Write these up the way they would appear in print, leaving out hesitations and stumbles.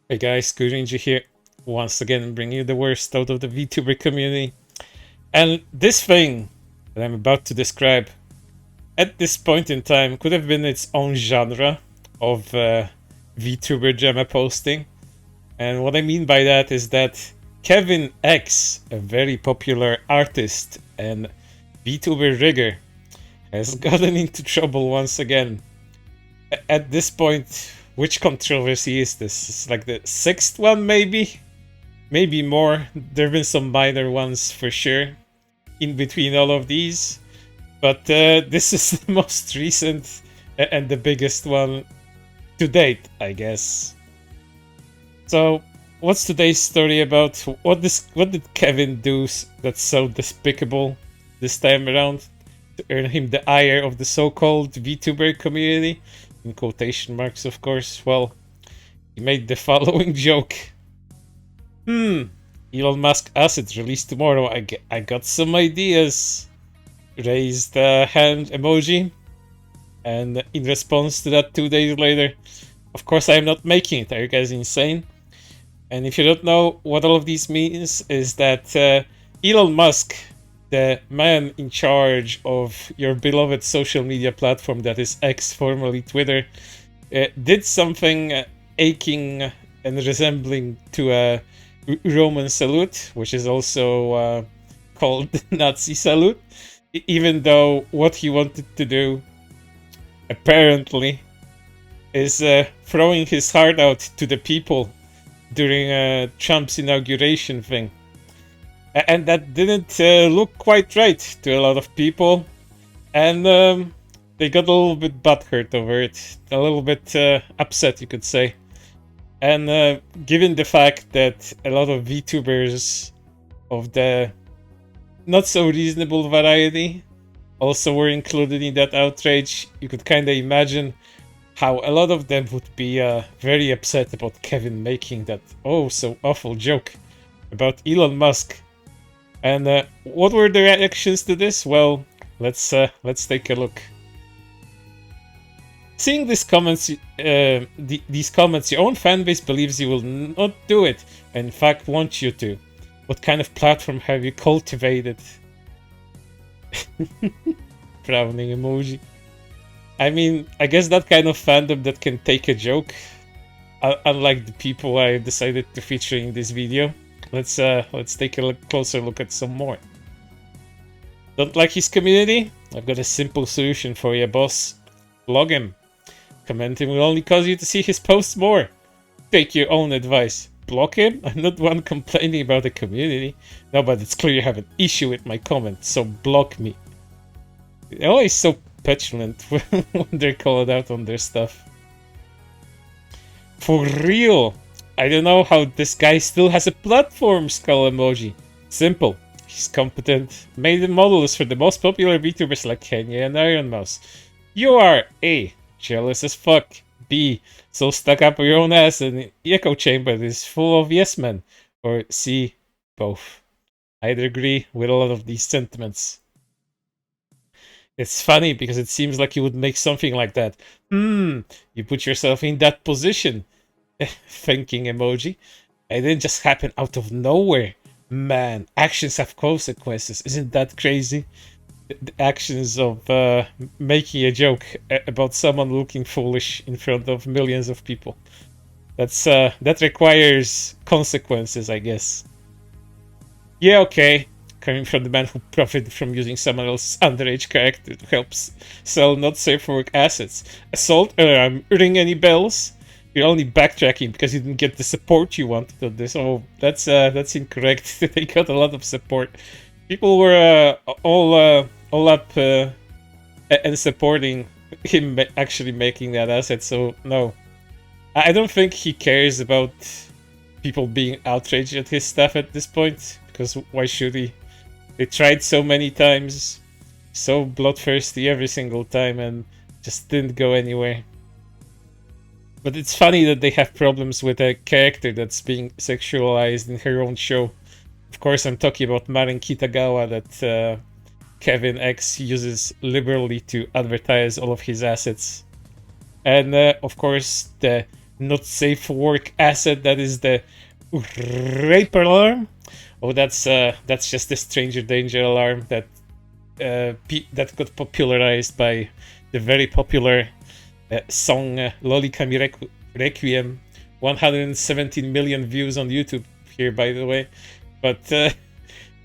Hey guys, Rinji here, once again bringing you the worst out of the VTuber community. And this thing that I'm about to describe, at this point in time, could have been its own genre of VTuber drama posting. And what I mean by that is that KevinX, a very popular artist and VTuber rigger, has gotten into trouble once again. At this point, which controversy is this? It's like the sixth one, maybe? Maybe more. There have been some minor ones for sure in between all of these. But this is the most recent and the biggest one to date, I guess. So, what's today's story about? What did Kevin do that's so despicable this time around to earn him the ire of the so-called VTuber community? In quotation marks, of course. Well, he made the following joke. Elon Musk asset released tomorrow. I got some ideas. Raised a hand emoji. And in response to that, 2 days later, of course I'm not making it. Are you guys insane? And if you don't know what all of these means, is that Elon Musk, the man in charge of your beloved social media platform that is X, formerly Twitter, did something aching and resembling to a Roman salute, which is also called Nazi salute, even though what he wanted to do, apparently, is throwing his heart out to the people during Trump's inauguration thing. And that didn't look quite right to a lot of people, and they got a little bit butthurt over it, a little bit upset, you could say. And given the fact that a lot of VTubers of the not so reasonable variety also were included in that outrage, you could kind of imagine how a lot of them would be very upset about Kevin making that oh so awful joke about Elon Musk. And what were the reactions to this? Well, let's take a look. Seeing these comments, these comments, your own fanbase believes you will not do it, and in fact want you to. What kind of platform have you cultivated? Frowning emoji. I mean, I guess that kind of fandom that can take a joke, unlike the people I decided to feature in this video. Let's take a closer look at some more. Don't like his community? I've got a simple solution for you, boss. Blog him. Commenting will only cause you to see his posts more. Take your own advice. Block him? I'm not one complaining about the community. No, but it's clear you have an issue with my comments, so block me. They're always so petulant when they're called out on their stuff. For real. I don't know how this guy still has a platform, skull emoji. Simple. He's competent. Made the models for the most popular VTubers like Kenya and Iron Mouse. You are A. Jealous as fuck. B. So stuck up your own ass and the echo chamber is full of yes men. Or C. Both. I'd agree with a lot of these sentiments. It's funny because it seems like you would make something like that. You put yourself in that position. Thinking emoji. It didn't just happen out of nowhere. Man, actions have consequences. Isn't that crazy? The actions of making a joke about someone looking foolish in front of millions of people. That requires consequences, I guess. Yeah, okay. Coming from the man who profited from using someone else's underage character to help sell not safe for work assets. Assault alarm, ring any bells? You're only backtracking because you didn't get the support you wanted on this. Oh, that's incorrect. They got a lot of support. People were all up and supporting him actually making that asset. So no, I don't think he cares about people being outraged at his stuff at this point. Because why should he? They tried so many times, so bloodthirsty every single time, and just didn't go anywhere. But it's funny that they have problems with a character that's being sexualized in her own show. Of course, I'm talking about Marin Kitagawa that KevinX uses liberally to advertise all of his assets. And of course, the not safe for work asset that is the rape alarm. Oh, that's just the stranger danger alarm that that got popularized by the very popular song Loli Kami Requiem. 117 million views on YouTube here, by the way. But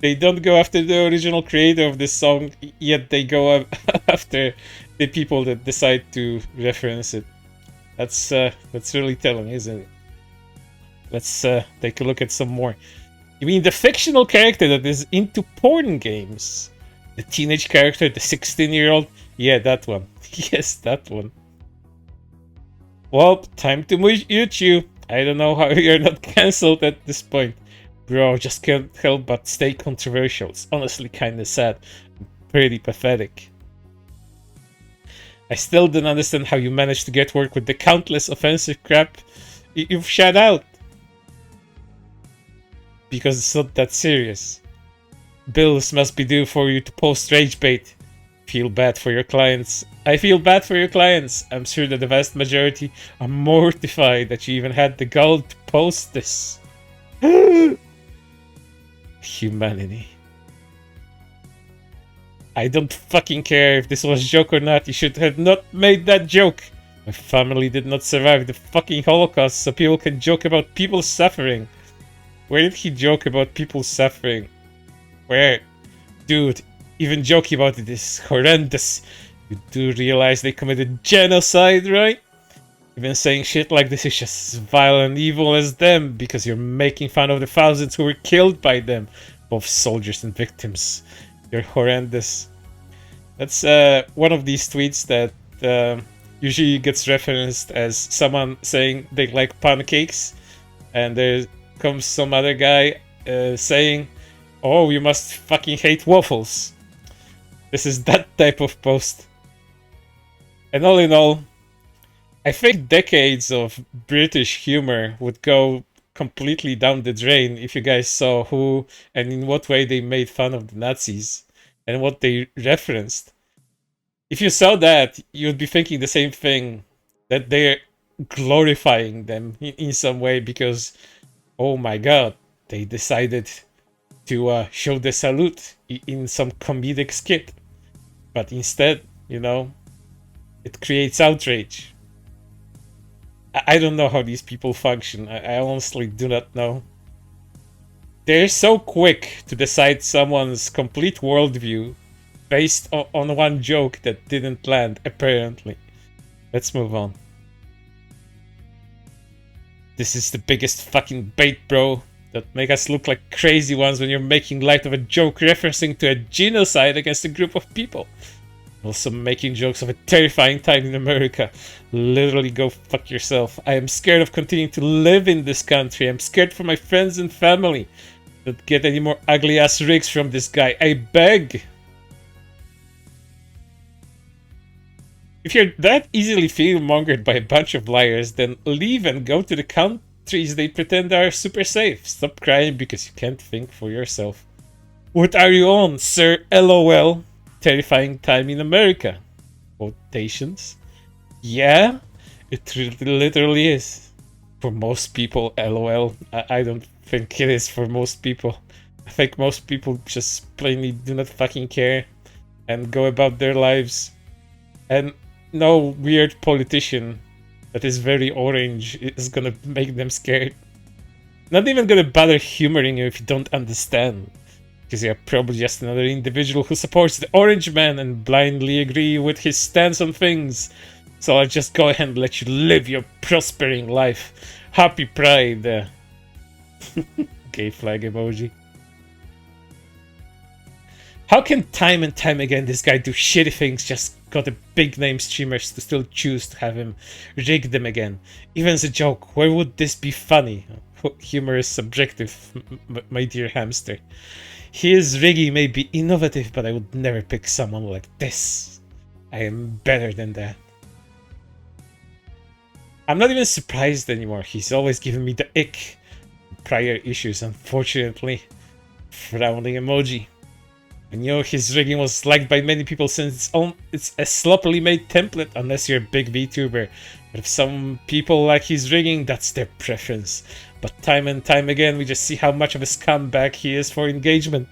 they don't go after the original creator of this song, yet they go after the people that decide to reference it. That's really telling, isn't it? Let's take a look at some more. You mean the fictional character that is into porn games? The teenage character, the 16-year-old? Yeah, that one. Yes, that one. Well, time to mute you. I don't know how you're not cancelled at this point. Bro, just can't help but stay controversial. It's honestly kinda sad. Pretty pathetic. I still don't understand how you managed to get work with the countless offensive crap you've shat out. Because it's not that serious. Bills must be due for you to post rage bait. Feel bad for your clients. I feel bad for your clients. I'm sure that the vast majority are mortified that you even had the gall to post this. Humanity. I don't fucking care if this was a joke or not. You should have not made that joke. My family did not survive the fucking Holocaust, so people can joke about people suffering. Where did he joke about people suffering? Where? Dude, even joking about it is horrendous. You do realize they committed genocide, right? Even saying shit like this is just as vile and evil as them, because you're making fun of the thousands who were killed by them. Both soldiers and victims. You're horrendous. That's one of these tweets that usually gets referenced as someone saying they like pancakes, and there comes some other guy saying, "Oh, you must fucking hate waffles." This is that type of post. And all in all, I think decades of British humor would go completely down the drain if you guys saw who and in what way they made fun of the Nazis and what they referenced. If you saw that, you'd be thinking the same thing, that they're glorifying them in some way because, oh my god, they decided to show the salute in some comedic skit. But instead, you know, it creates outrage. I don't know how these people function. I honestly do not know. They're so quick to decide someone's complete worldview based on one joke that didn't land, apparently. Let's move on. This is the biggest fucking bait, bro. That make us look like crazy ones when you're making light of a joke referencing to a genocide against a group of people. Also making jokes of a terrifying time in America. Literally go fuck yourself. I am scared of continuing to live in this country. I'm scared for my friends and family. Don't get any more ugly ass rigs from this guy. I beg. If you're that easily fear-mongered by a bunch of liars, then leave and go to the countries they pretend are super safe. Stop crying because you can't think for yourself. What are you on, sir? LOL. Terrifying time in America. Quotations. Yeah, it literally is. For most people, LOL. I don't think it is for most people. I think most people just plainly do not fucking care and go about their lives. And no weird politician that is very orange is gonna make them scared. Not even gonna bother humoring you if you don't understand. Because you're probably just another individual who supports the orange man and blindly agree with his stance on things. So I'll just go ahead and let you live your prospering life. Happy Pride. Gay flag emoji. How can time and time again this guy do shitty things just got the big name streamers to still choose to have him rig them again? Even as a joke, where would this be funny? Humor is subjective, my dear hamster. His rigging may be innovative, but I would never pick someone like this. I am better than that. I'm not even surprised anymore. He's always given me the ick. Prior issues, unfortunately. Frowning emoji. And his rigging was liked by many people since it's a sloppily made template, unless you're a big VTuber. But if some people like his rigging, that's their preference. But time and time again, we just see how much of a scumbag he is for engagement.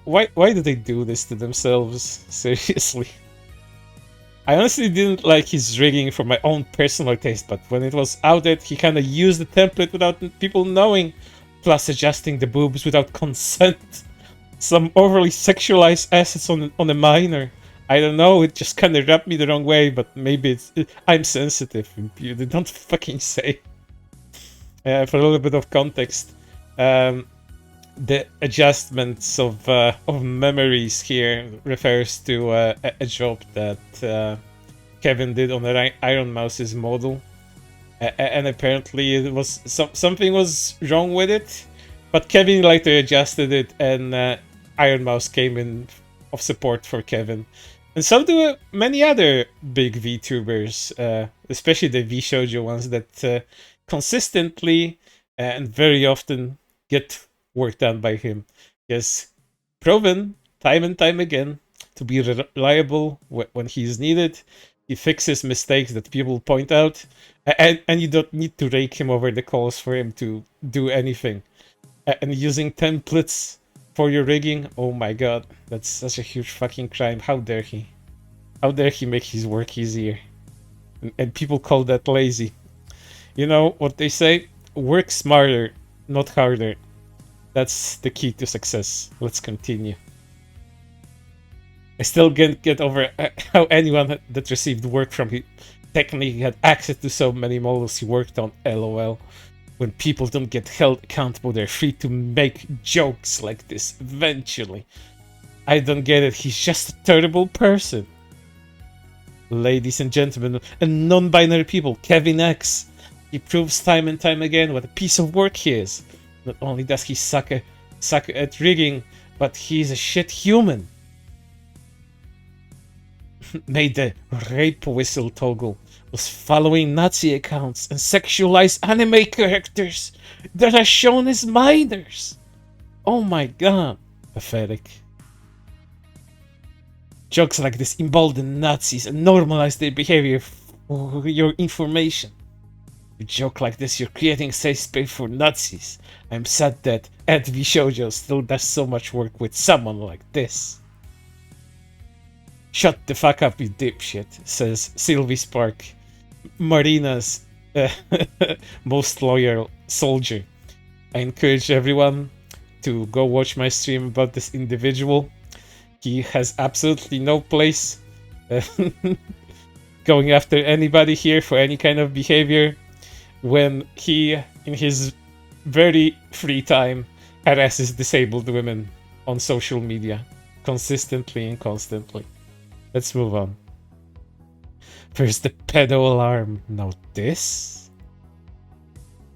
Why do they do this to themselves? Seriously. I honestly didn't like his rigging for my own personal taste, but when it was outed, he kind of used the template without people knowing, plus adjusting the boobs without consent. Some overly sexualized assets on a minor. I don't know, it just kind of rubbed me the wrong way, but maybe I'm sensitive. You don't fucking say. For a little bit of context, the adjustments of memories here refers to a job that Kevin did on the Iron Mouse's model, and apparently it was something was wrong with it, but Kevin later adjusted it, and Iron Mouse came in of support for Kevin, and so do many other big VTubers, especially the VShoujo ones that consistently and very often get work done by him. He has proven time and time again to be reliable when he's needed. He fixes mistakes that people point out, and you don't need to rake him over the coals for him to do anything. And using templates for your rigging, oh my god, that's such a huge fucking crime. How dare he? How dare he make his work easier? And people call that lazy. You know what they say? Work smarter, not harder. That's the key to success. Let's continue. I still can't get over how anyone that received work from him technically had access to so many models he worked on, lol. When people don't get held accountable, they're free to make jokes like this eventually. I don't get it, he's just a terrible person. Ladies and gentlemen, and non-binary people, KevinX. He proves time and time again what a piece of work he is. Not only does he suck at rigging, but he's a shit human. Made the rape whistle toggle, was following Nazi accounts and sexualized anime characters that are shown as minors. Oh my god, pathetic. Jokes like this embolden Nazis and normalize their behavior for your information. You joke like this, you're creating a safe space for Nazis. I'm sad that Ed V. Shoujo still does so much work with someone like this. Shut the fuck up, you dipshit, says Sylvie Spark, Marina's most loyal soldier. I encourage everyone to go watch my stream about this individual. He has absolutely no place going after anybody here for any kind of behavior, when he, in his very free time, harasses disabled women on social media consistently and constantly. Let's move on. First, the pedo alarm. Now this?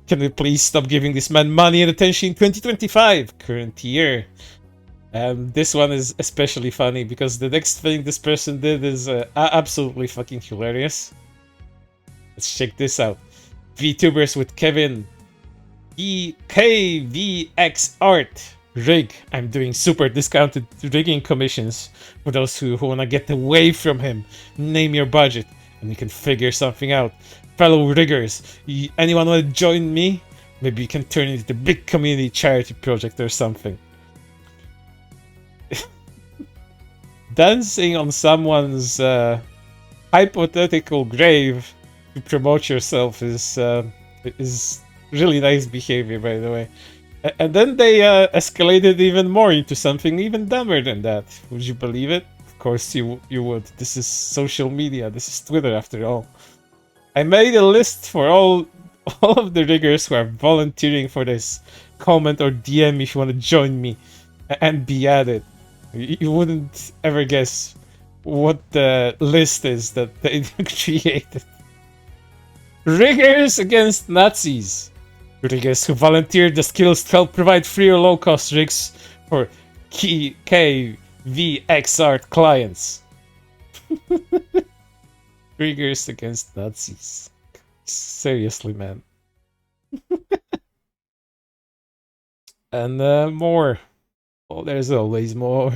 Can we please stop giving this man money and attention in 2025, current year? This one is especially funny because the next thing this person did is absolutely fucking hilarious. Let's check this out. VTubers with Kevin KVX art rig. I'm doing super discounted rigging commissions for those who want to get away from him. Name your budget and you can figure something out. Fellow riggers, anyone want to join me? Maybe you can turn it into a big community charity project or something. Dancing on someone's hypothetical grave to promote yourself is really nice behavior, by the way. And then they escalated even more into something even dumber than that. Would you believe it? Of course you would. This is social media. This is Twitter after all. I made a list for all of the riggers who are volunteering for this. Comment or DM if you want to join me and be added. You wouldn't ever guess what the list is that they created. Riggers against Nazis. Riggers who volunteered the skills to help provide free or low-cost rigs for KVX art clients. Riggers against Nazis. Seriously, man. And more. Oh, there's always more.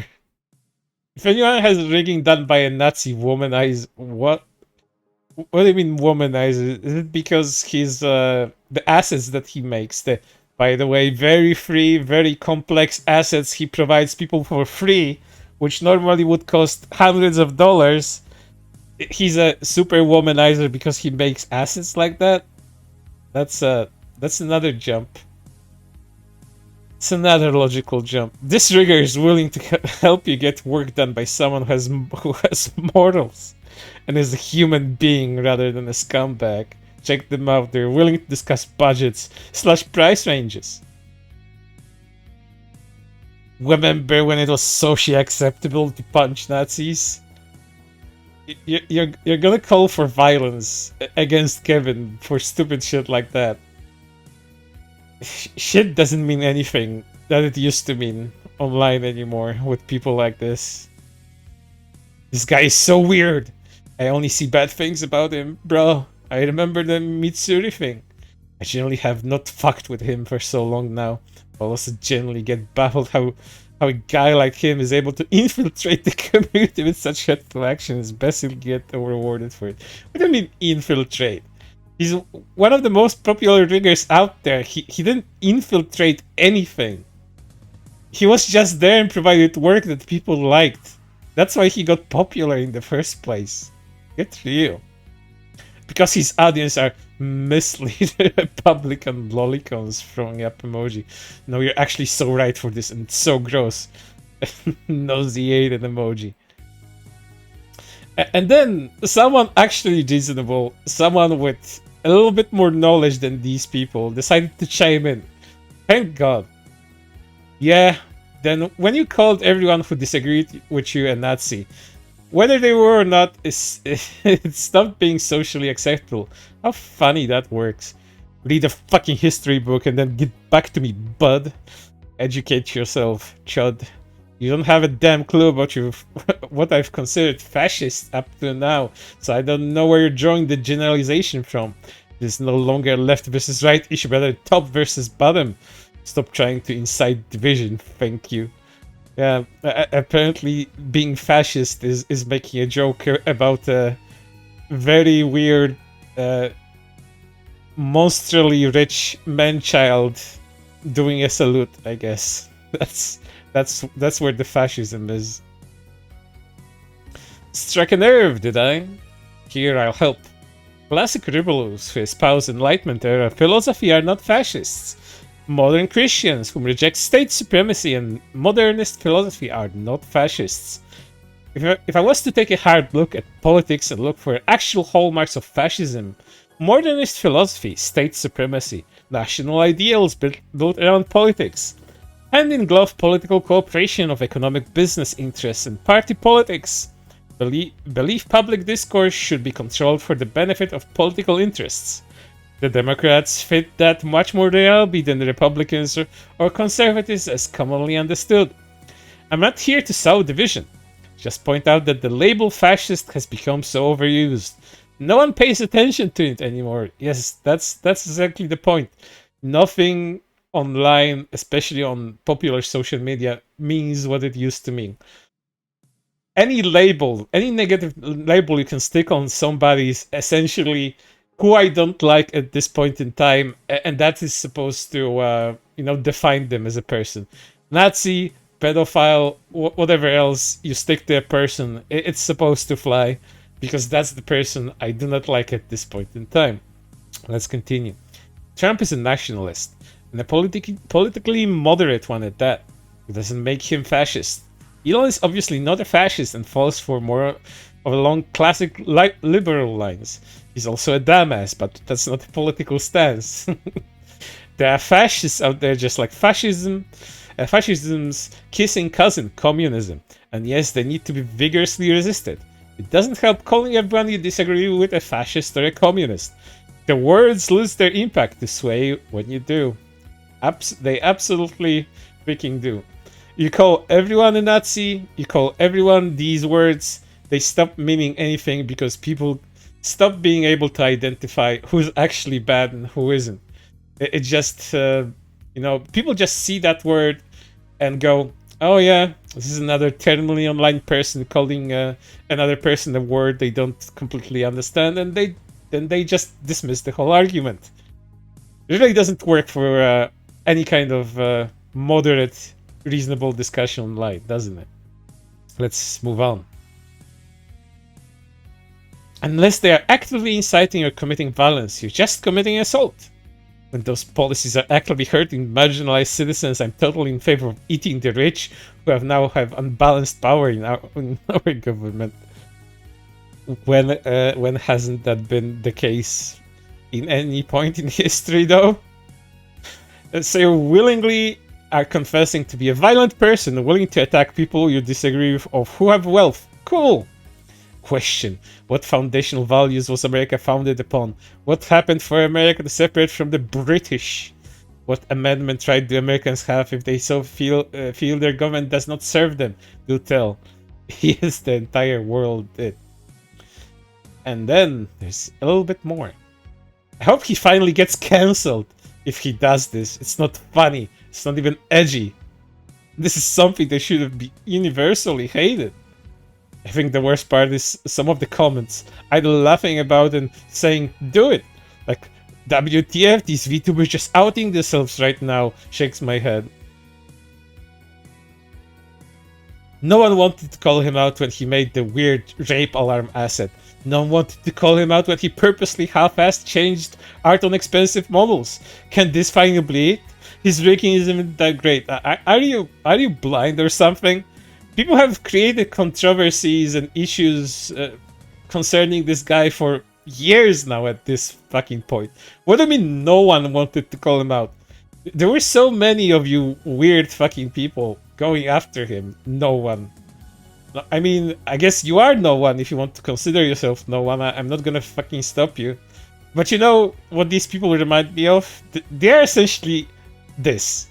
If anyone has rigging done by a Nazi womanizer, what do you mean womanizer? Is it because he's the assets that he makes? The By the way, very free, very complex assets he provides people for free, which normally would cost hundreds of dollars. He's a super womanizer because he makes assets like that. That's another jump. It's another logical jump. This rigger is willing to help you get work done by someone who has morals and is a human being rather than a scumbag. Check them out. They're willing to discuss budgets / price ranges. Remember when it was socially acceptable to punch Nazis? You're gonna call for violence against Kevin for stupid shit like that. Shit doesn't mean anything that it used to mean online anymore with people like this. This guy is so weird. I only see bad things about him, bro. I remember the Mitsuri thing. I generally have not fucked with him for so long now. I also generally get baffled how a guy like him is able to infiltrate the community with such hurtful actions. Best he'll get rewarded for it. What do you mean infiltrate? He's one of the most popular riggers out there. He didn't infiltrate anything. He was just there and provided work that people liked. That's why he got popular in the first place. Get real. Because his audience are misleading Republican lolicons throwing up emoji. No, you're actually so right for this and it's so gross. Nauseated emoji. And then someone actually reasonable, someone with a little bit more knowledge than these people, decided to chime in. Thank God. Yeah, then when you called everyone who disagreed with you a Nazi, whether they were or not, it stopped being socially acceptable. How funny that works. Read a fucking history book and then get back to me, bud. Educate yourself, chud. You don't have a damn clue about what I've considered fascist up to now, so I don't know where you're drawing the generalization from. This is no longer a left versus right issue, but a top versus bottom. Stop trying to incite division, thank you. Yeah, apparently being fascist is making a joke about a very weird, monstrally rich man-child doing a salute, I guess. That's where the fascism is. Struck a nerve, did I? Here, I'll help. Classic rebels who espouse Enlightenment era philosophy are not fascists. Modern Christians who reject state supremacy and modernist philosophy are not fascists. If I was to take a hard look at politics and look for actual hallmarks of fascism, modernist philosophy, state supremacy, national ideals built around politics, hand-in-glove political cooperation of economic business interests and party politics. Believe public discourse should be controlled for the benefit of political interests. The Democrats fit that much more reliably than the Republicans or conservatives as commonly understood. I'm not here to sow division. Just point out that the label fascist has become so overused. No one pays attention to it anymore. Yes, that's exactly the point. Nothing online, especially on popular social media, means what it used to mean. Any label, any negative label you can stick on somebody is essentially who I don't like at this point in time, and that is supposed to, define them as a person. Nazi, pedophile, whatever else you stick to a person, it's supposed to fly, because that's the person I do not like at this point in time. Let's continue. Trump is a nationalist, and a politically moderate one at that. It doesn't make him fascist. Elon is obviously not a fascist and falls for more of along classic liberal lines. He's also a dumbass, but that's not a political stance. There are fascists out there just like fascism's kissing cousin, communism. And yes, they need to be vigorously resisted. It doesn't help calling everyone you disagree with a fascist or a communist. The words lose their impact this way when you do. They absolutely freaking do. You call everyone a Nazi, you call everyone these words, they stop meaning anything because people stop being able to identify who's actually bad and who isn't. It just, people just see that word and go, Oh yeah, this is another terminally online person calling another person a word they don't completely understand, and they just dismiss the whole argument. It really doesn't work for any kind of moderate, reasonable discussion online, doesn't it? Let's move on. Unless they are actively inciting or committing violence, you're just committing assault. When those policies are actively hurting marginalized citizens, I'm totally in favor of eating the rich who have unbalanced power in our government. When hasn't that been the case in any point in history, though? So you willingly are confessing to be a violent person, willing to attack people you disagree with or who have wealth. Cool. Question: what foundational values was America founded upon? What happened for America to separate from the British? What amendment right do Americans have if they so feel their government does not serve them? Do tell. Yes, the entire world did. And then there's a little bit more. I hope he finally gets cancelled if he does this. It's not funny. It's not even edgy. This is something that should be universally hated. I think the worst part is some of the comments either laughing about and saying, do it. Like, WTF, these VTubers just outing themselves right now. Shakes my head. No one wanted to call him out when he made the weird rape alarm asset. No one wanted to call him out when he purposely half-assed changed art on expensive models. Can this finally be it? His raking isn't that great. Are you blind or something? People have created controversies and issues concerning this guy for years now at this fucking point. What do you mean no one wanted to call him out? There were so many of you weird fucking people going after him. No one. I mean, I guess you are no one if you want to consider yourself no one. I'm not gonna fucking stop you. But you know what these people remind me of? They are essentially this.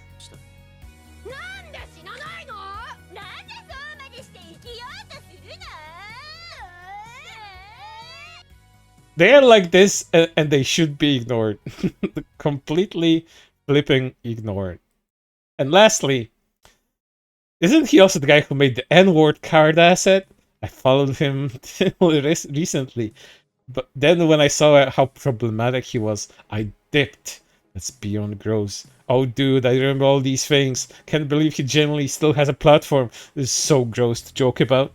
They are like this, and they should be ignored. Completely flipping ignored. And lastly, isn't he also the guy who made the N-word card asset? I followed him recently, but then when I saw how problematic he was, I dipped. That's beyond gross. Oh dude, I remember all these things. Can't believe he genuinely still has a platform. This is so gross to joke about.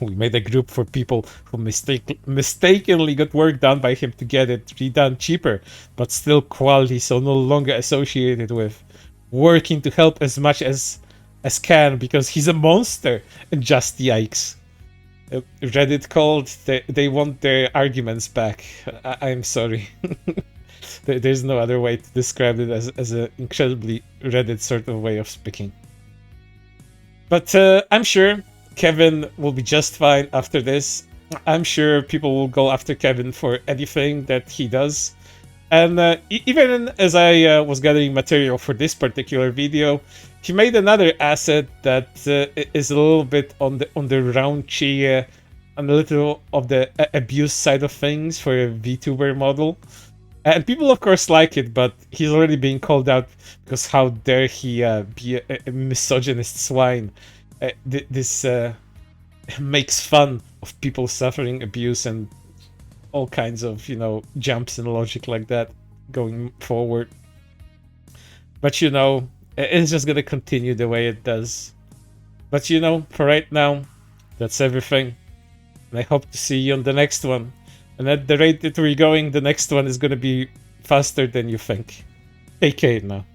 We made a group for people who mistakenly got work done by him to get it redone cheaper, but still quality, so no longer associated with. Working to help as much as can because he's a monster. And just yikes. Reddit called, they want their arguments back. I'm sorry. There's no other way to describe it as an incredibly Reddit sort of way of speaking. But I'm sure Kevin will be just fine after this. I'm sure people will go after Kevin for anything that he does. And even as I was gathering material for this particular video, he made another asset that is a little bit on the raunchy, and a little of the abuse side of things for a VTuber model. And people, of course, like it, but he's already being called out because how dare he be a misogynist swine. This makes fun of people suffering abuse and all kinds of, you know, jumps in logic like that going forward. But, you know, it's just gonna continue the way it does. But, you know, for right now, that's everything. And I hope to see you on the next one. And at the rate that we're going, the next one is gonna be faster than you think. Take care now.